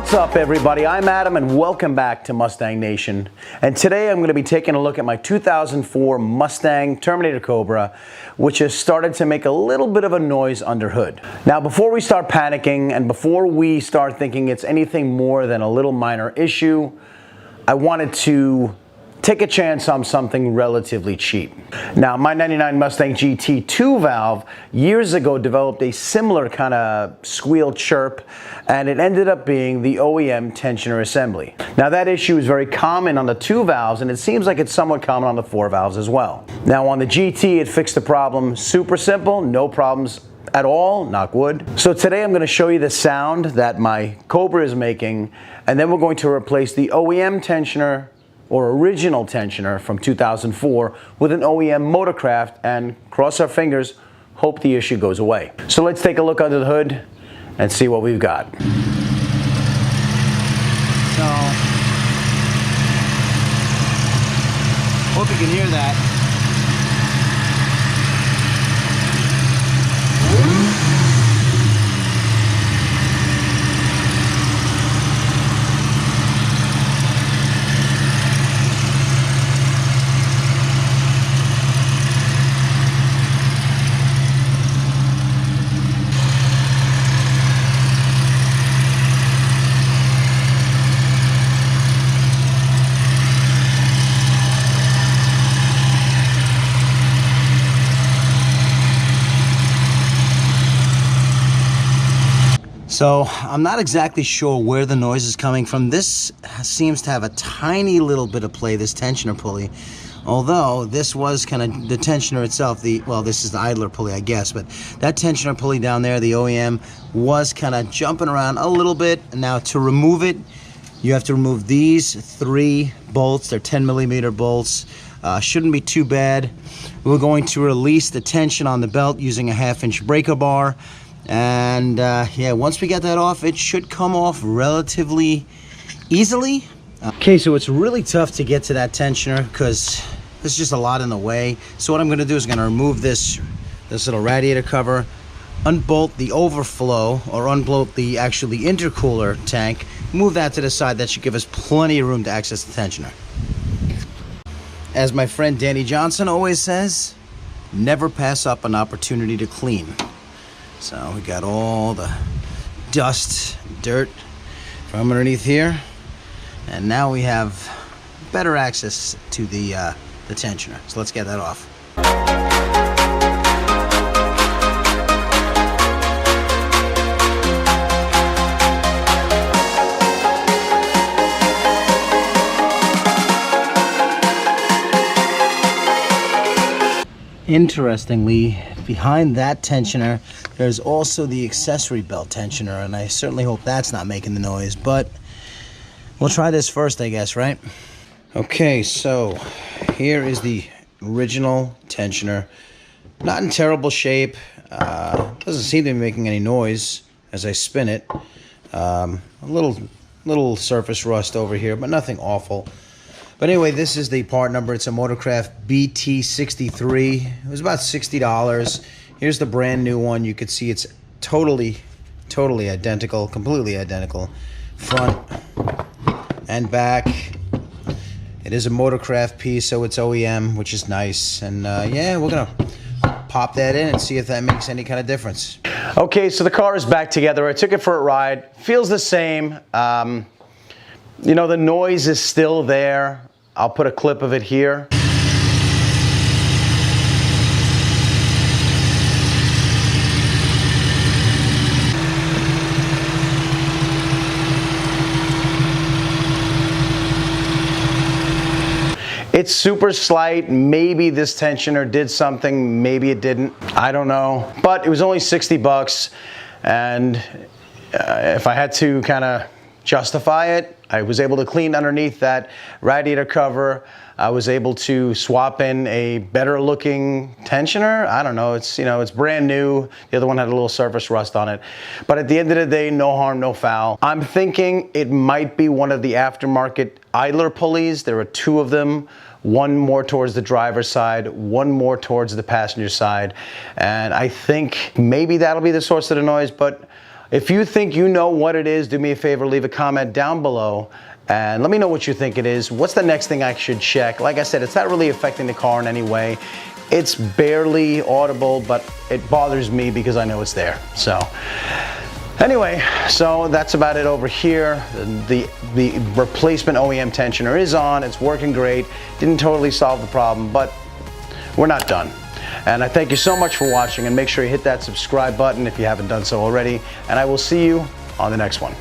What's up, everybody? I'm Adam and welcome back to Mustang Nation. And today I'm going to be taking a look at my 2004 Mustang Terminator Cobra, which has started to make a little bit of a noise under hood. Now, before we start panicking and before we start thinking it's anything more than a little minor issue, I wanted to take a chance on something relatively cheap. Now, my 99 Mustang GT 2-valve years ago developed a similar kind of squeal chirp, and it ended up being the OEM tensioner assembly. Now, that issue is very common on the 2 valves, and it seems like it's somewhat common on the 4 valves as well. Now, on the GT, it fixed the problem super simple, no problems at all, knock wood. So today I'm going to show you the sound that my Cobra is making, and then we're going to replace the OEM tensioner or original tensioner from 2004 with an OEM Motorcraft, and cross our fingers, hope the issue goes away. So let's take a look under the hood and see what we've got. So, hope you can hear that. So I'm not exactly sure where the noise is coming from. This seems to have a tiny little bit of play, this tensioner pulley. Although this was kind of the tensioner itself, well, this is the idler pulley, I guess, but that tensioner pulley down there, the OEM, was kind of jumping around a little bit. Now to remove it, you have to remove these 3 bolts. They're 10mm bolts. Shouldn't be too bad. We're going to release the tension on the belt using a 1/2-inch breaker bar. And yeah, once we get that off, it should come off relatively easily. Okay, so it's really tough to get to that tensioner because there's just a lot in the way. So what I'm going to do is I'm going to remove this little radiator cover, unbolt the overflow, or unbolt the intercooler tank, move that to the side. That should give us plenty of room to access the tensioner. As my friend Danny Johnson always says, never pass up an opportunity to clean. So we got all the dust, dirt from underneath here, and now we have better access to the tensioner. So let's get that off. Interestingly, behind that tensioner, there's also the accessory belt tensioner, and I certainly hope that's not making the noise, but we'll try this first, I guess, right? Okay, so here is the original tensioner. Not in terrible shape. Doesn't seem to be making any noise as I spin it. A little surface rust over here, but nothing awful. But anyway, this is the part number. It's a Motorcraft BT63. It was about $60. Here's the brand new one. You can see it's totally identical, completely identical. Front and back. It is a Motorcraft piece, so it's OEM, which is nice. And yeah, we're gonna pop that in and see if that makes any kind of difference. Okay, so the car is back together. I took it for a ride. Feels the same. You know, the noise is still there. I'll put a clip of it here. It's super slight. Maybe this tensioner did something, maybe it didn't. I don't know. But it was only 60 bucks, and if I had to kind of justify it, I was able to clean underneath that radiator cover. I was able to swap in a better looking tensioner. I don't know, it's, you know, it's brand new. The other one had a little surface rust on it. But at the end of the day, no harm, no foul. I'm thinking it might be one of the aftermarket idler pulleys. There are 2 of them. One more towards the driver's side, one more towards the passenger side. And I think maybe that'll be the source of the noise, but If you think you know what it is, do me a favor, leave a comment down below and let me know what you think it is. What's the next thing I should check? Like I said, it's not really affecting the car in any way. It's barely audible, but it bothers me because I know it's there. So anyway, so that's about it over here. The replacement OEM tensioner is on. It's working great. Didn't totally solve the problem, but we're not done. And I thank you so much for watching, and make sure you hit that subscribe button if you haven't done so already. And I will see you on the next one.